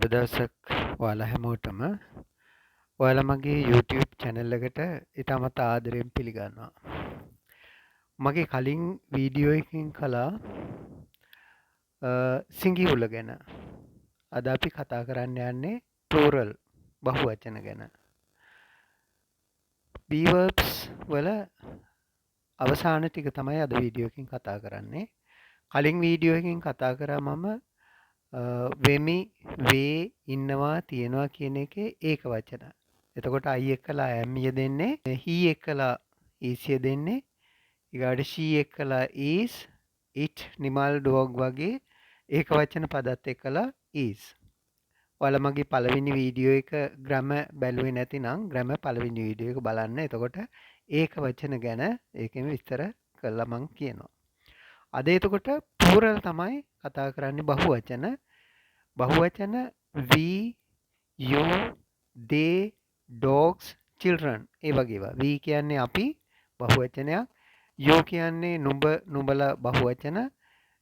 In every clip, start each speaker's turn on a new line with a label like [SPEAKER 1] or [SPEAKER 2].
[SPEAKER 1] සුබ දවසක් ඔයාලා හැමෝටම. ඔයාලා මගේ YouTube channel එකට ඉතාමත් ආදරයෙන් පිළිගන්නවා. මගේ කලින් වීඩියෝ එකකින් කළා සිංහල ගැන. අද අපි කතා කරන්න යන්නේ plural බහුවචන ගැන. be verbs වල අවසාන ටික තමයි අද වීඩියෝ එකකින් කතා කරන්නේ. කලින් වීඩියෝ එකකින් කතා කරා මම වෙමි, වේ, ඉන්නවා, තියෙනවා කියන එකේ ඒක වචන. එතකොට I එක්කලා am යෙදෙන්නේ, he එක්කලා is යෙදෙන්නේ, ඊගාට she එක්කලා is, it, නිමල්, dog වගේ ඒක වචන පදත් එක්කලා is. ඔයාලා මගේ පළවෙනි වීඩියෝ එක grammar බැලුවේ නැතිනම් grammar පළවෙනි වීඩියෝ එක බලන්න. එතකොට ඒක වචන ගැන ඒකෙම විස්තර කරලා මම කියනවා. අද එතකොට plural තමයි කතා කරන්නේ බහුවචන. බහුවචන we, you, they, dogs, children ඒ වගේ ඒවා. we කියන්නේ අපි බහුවචනයක්. you කියන්නේ නුඹ, නුඹලා බහුවචන.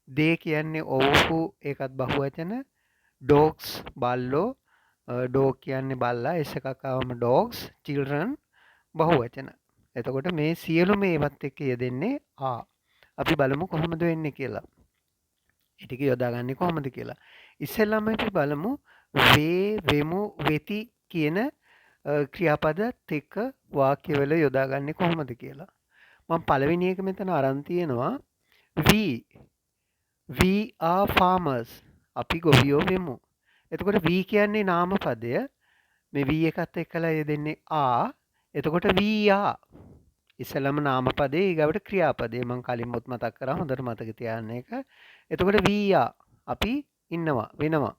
[SPEAKER 1] they කියන්නේ ඔව්හු ඒකත් බහුවචන. dogs බල්ලෝ, dog කියන්නේ බල්ලා, s එකක් ආවම dogs, children බහුවචන. එතකොට මේ සියලුම ඒවත් එක්ක යෙදෙන්නේ ආ. අපි බලමු කොහොමද වෙන්නේ කියලා. ඒ ටික යොදාගන්නේ කොහොමද කියලා. ඉස්සෙල්ලාම අපි බලමු වේ, වෙමු, වෙති කියන ක්‍රියාපදත් එක්ක වාක්‍යවල යොදාගන්නේ කොහොමද කියලා. මම පළවෙනි එක මෙතන අරන් තියෙනවා we are farmers. අපි ගොවියෝ වෙමු. එතකොට we කියන්නේ නාමපදය. මේ we එකත් එක්කලා යෙදෙන්නේ ආ. එතකොට we are ඉස්සෙල්ලාම නාමපදේ ඊගවට ක්‍රියාපදේ මම කලින්මත් මතක් කරා. හොඳට මතක තියාගන්න එක. එතකොට we are අපි ඉන්නවා වෙනවා.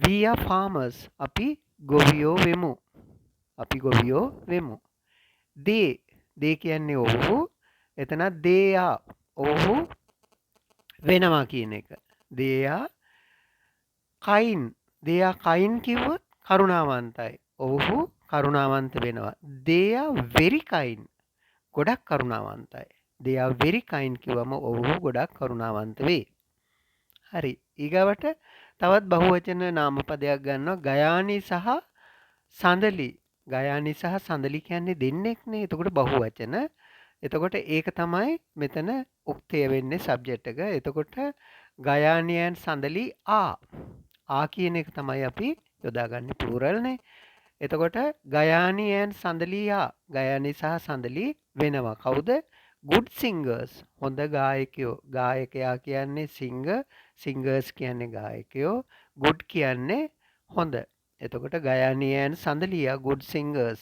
[SPEAKER 1] we are farmers අපි ගොවියෝ වෙමු. අපි ගොවියෝ වෙමු. they කියන්නේ ඔව්හු. එතන they are ඔව්හු වෙනවා කියන එක. they are kind කිව්වොත් කරුණාවන්තයි. ඔව්හු කරුණාවන්ත වෙනවා. they are very kind ගොඩක් කරුණාවන්තයි. they are very kind කිව්වම ඔව්හු ගොඩක් කරුණාවන්ත වෙයි. හරි. ඊගවට තවත් බහුවචන නාමපදයක් ගන්නවා ගයානි සහ සඳලි. ගයානි සහ සඳලි කියන්නේ දෙන්නෙක්නේ. එතකොට බහුවචන. එතකොට ඒක තමයි මෙතන උක්තය වෙන්නේ සබ්ජෙක්ට් එක. එතකොට ගයානි and සඳලි ආ කියන එක තමයි අපි යොදාගන්නේ plural නේ. එතකොට ගයානි and සඳලි ගයානි සහ සඳලි වෙනවා. කවුද? good singers හොඳ ගායකයෝ. ගායකයා කියන්නේ singer, singers කියන්නේ ගායකයෝ, good කියන්නේ හොඳ. එතකොට ගයානි and සඳලියා good singers.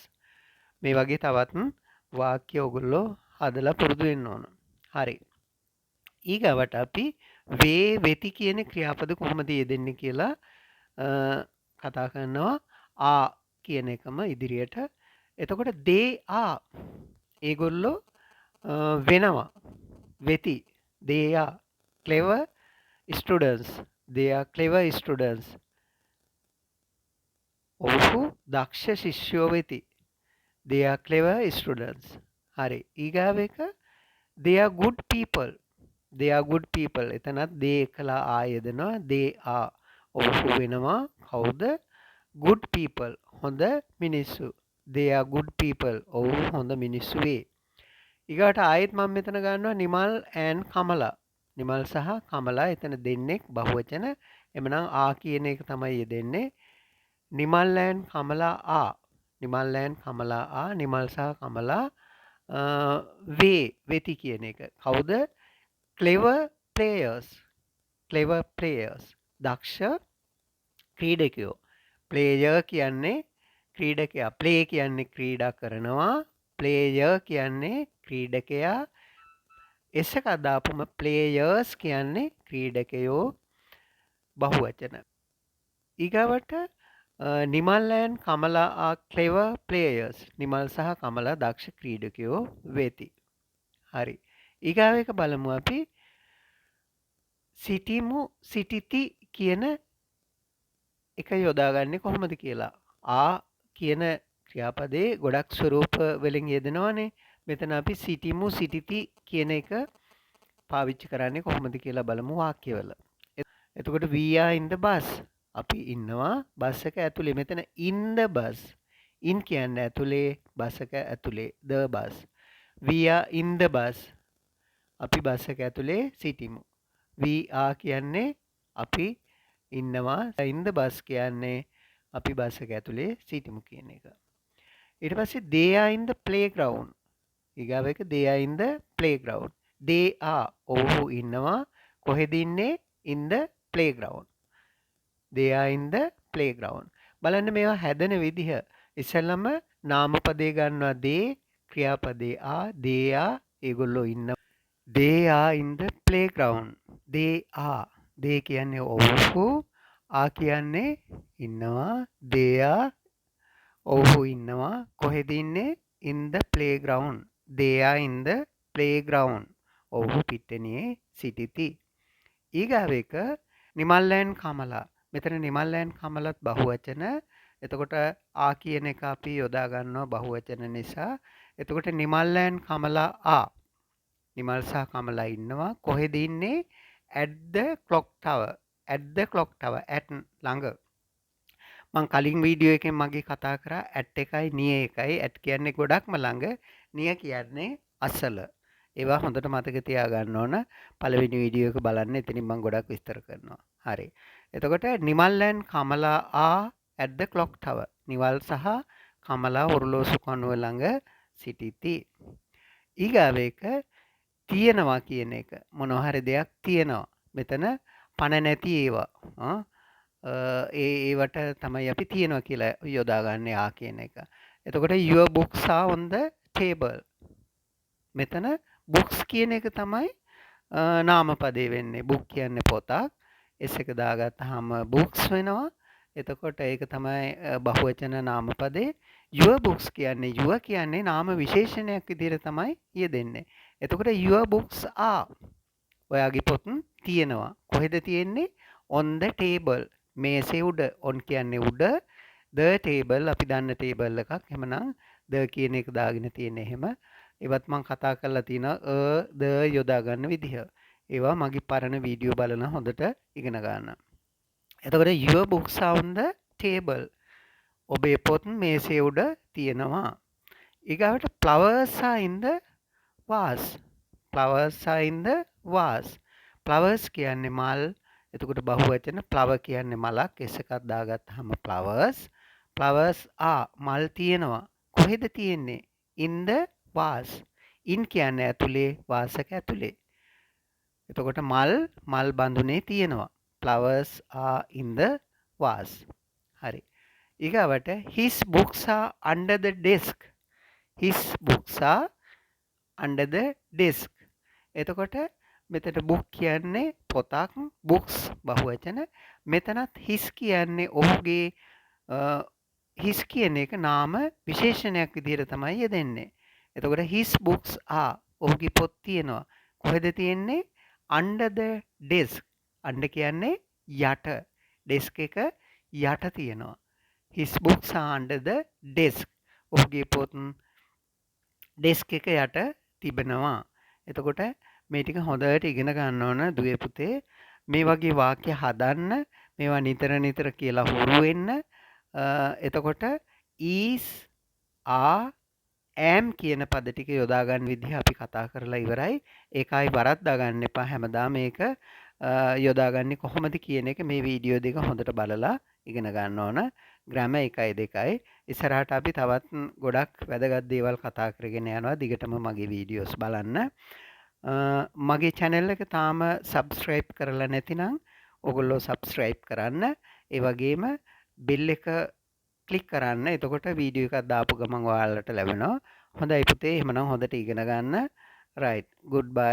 [SPEAKER 1] මේ වගේ තවත් වාක්‍ය ඔයගොල්ලෝ හදලා පුරුදු වෙන්න ඕන. හරි. ඊගවට අපි වේ, වෙති කියන ක්‍රියාපද කොහොමද යෙදෙන්නේ කියලා කතා කරනවා. ආ කියන එකම ඉදිරියට. එතකොට they are ඒගොල්ලෝ වෙනවා. වෙති. they are clever students. they are clever students. ඔව්හු දක්ෂ ශිෂ්‍යයෝ වෙති. they are clever students. හරි. ඊගාව එක they are good people. they are good people. එතනත් they එකලා ආයෙදනවා. they are ඔව්හු වෙනවා. කවුද? good people හොඳ මිනිස්සු. they are good people ඔව්හු හොඳ මිනිස්සු වේ. ඊගාට ආයෙත් මම මෙතන ගන්නවා නිමල් and කමලා. නිමල් සහ කමලා එතන දෙන්නෙක් බහුවචන. එමනම් ආ කියන එක තමයි යෙදෙන්නේ. නිමල් and කමලා නිමල් and කමලා නිමල් සහ කමලා වෙති කියන එක. කවුද? clever players. clever players දක්ෂ ක්‍රීඩකයෝ. player කියන්නේ ක්‍රීඩකයා. play කියන්නේ ක්‍රීඩා කරනවා. player කියන්නේ ක්‍රීඩකයා. s එක දාපුම players කියන්නේ ක්‍රීඩකයෝ බහුවචන. ඊගවට Nimal and Kamala are clever players. Nimal සහ කමලා දක්ෂ ක්‍රීඩකයෝ වෙති. හරි. ඊගාව එක බලමු අපි සිටිමු, සිටිති කියන එක යොදාගන්නේ කොහොමද කියලා. කියන ක්‍රියාපදේ ගොඩක් ස්වරූප වලින් යෙදෙනවානේ. මෙතන අපි සිටිමු, සිටිති කියන එක පාවිච්චි කරන්නේ කොහොමද කියලා බලමු වාක්‍යවල. එතකොට we are in the bus. අපි ඉන්නවා බස් එක ඇතුලේ. මෙතන in the bus. in කියන්නේ ඇතුලේ, බස් එක ඇතුලේ. the bus. we are in the bus. අපි බස් එක ඇතුලේ සිටිමු. we are කියන්නේ අපි ඉන්නවා. in the bus කියන්නේ අපි බස් එක ඇතුලේ සිටිමු කියන එක. ඊට පස්සේ they are in the playground. ඊගාව එක they are in the playground. they are ඔව්හු ඉන්නවා. කොහෙද ඉන්නේ? in the playground. they are in the playground. බලන්න මේවා හැදෙන විදිහ. ඉස්සෙල්ලම නාමපදේ ගන්නවා they, ක්‍රියාපදේ are, they are ඒගොල්ලෝ ඉන්නවා. they are in the playground. they are. they කියන්නේ ඔව්හු, are කියන්නේ ඉන්නවා. they are ඔව්හු ඉන්නවා. කොහෙද ඉන්නේ? in the playground. they are in the playground. ඔව්හු පිට්ටනියේ සිටිති. ඊගාව එක නිමල්ලයන් කමලා. මෙතන නිමල්ලයන් කමලත් බහුවචන. එතකොට ආ කියන එක අපි යොදා ගන්නවා බහුවචන නිසා. එතකොට නිමල්ලයන් කමලා ආ. නිමල් සහ කමලා ඉන්නවා. කොහෙද ඉන්නේ? at the clock tower. at the clock tower. at ළඟ. මං කලින් වීඩියෝ එකෙන් මගේ කතා කරා at එකයි නිය එකයි. at කියන්නේ ගොඩක්ම ළඟ. නිය කියන්නේ අසල. ඒවා හොඳට මතක තියාගන්න ඕන. පළවෙනි වීඩියෝ එක බලන්න. එතනින් මම ගොඩක් විස්තර කරනවා. හරි. එතකොට නිමල්ලන් කමලා ආ at the clock tower. නිවල් සහ කමලා ඔරලෝසු කණුව ළඟ සිටිති. ඊගාව එක තියෙනවා කියන එක. මොනවා හරි දෙයක් තියෙනවා. මෙතන පණ නැති ඒවා. ඒවට තමයි අපි තියෙනවා කියලා යොදාගන්නේ ආ කියන එක. එතකොට your books are on the table. මෙතන books කියන එක තමයි නාමපදේ වෙන්නේ. book කියන්නේ පොතක්. s එක දාගත්තාම books වෙනවා. එතකොට ඒක තමයි බහුවචන නාමපදේ. your books කියන්නේ your කියන්නේ නාම විශේෂණයක් විදිහට තමයි යෙදෙන්නේ. එතකොට your books are. ඔයාගේ පොත් තියෙනවා. කොහෙද තියෙන්නේ? on the table. මේසේ උඩ. on කියන්නේ උඩ. the table අපි දන්න table එකක්. එහෙමනම් the කියන එක දාගෙන තියෙන එහෙම. ඒවත් මම කතා කරලා තිනවා the යොදා ගන්න විදිහ. ඒවා මගේ පරණ වීඩියෝ බලලා හොඳට ඉගෙන ගන්න. එතකොට your books are on the table. ඔබේ පොත් මේසේ උඩ තියෙනවා. ඊගාවට flowers are in the vase. flowers are in the vase. flowers කියන්නේ මල්. එතකොට බහුවචන flower කියන්නේ මලක්. s එකක් දාගත්තාම flowers. flowers are මල් තියෙනවා. කොහෙද තියෙන්නේ? in the vase. in කියන්නේ ඇතුලේ, vase එක ඇතුලේ. එතකොට මල් බඳුනේ තියෙනවා. flowers are in the vase. හරි. ඊගාවට his books are under the desk. his books are under the desk. එතකොට මෙතන book කියන්නේ පොතක්, books බහුවචන. මෙතනත් his කියන්නේ ඔහුගේ his කියන එක නාම විශේෂණයක් විදිහට තමයි යෙදෙන්නේ. එතකොට his books are ඔහුගේ පොත් තියෙනවා. කොහෙද තියෙන්නේ? under the desk. under කියන්නේ යට. desk එක යට තියෙනවා. his books are under the desk. ඔහුගේ පොත් desk එක යට තිබෙනවා. එතකොට මේ ටික හොඳට ඉගෙන ගන්න ඕන දුවේ පුතේ. මේ වගේ වාක්‍ය හදන්න, මේවා නිතර නිතර කියලා හුරු වෙන්න. එතකොට is, are, am කියන පද ටික යොදා ගන්න විදිහ අපි කතා කරලා ඉවරයි. ඒකයි වරද්දා ගන්න එපා. හැමදාම මේක යොදාගන්නේ කොහොමද කියන එක මේ වීඩියෝ දෙක හොඳට බලලා ඉගෙන ගන්න ඕන. ග්‍රැමර් 1යි 2යි. ඉස්සරහට අපි තවත් ගොඩක් වැදගත් දේවල් කතා කරගෙන යනවා. දිගටම මගේ වීඩියෝස් බලන්න. මගේ channel එක තාම subscribe කරලා නැතිනම් ඔයගොල්ලෝ subscribe කරන්න. ඒ වගේම bell එක click කරන්න. එතකොට වීඩියෝ එකක් දාපු ගමන් ඔයාලට ලැබෙනවා. හොඳයි පුතේ. එහෙමනම් හොඳට ඉගෙන ගන්න. right. goodbye.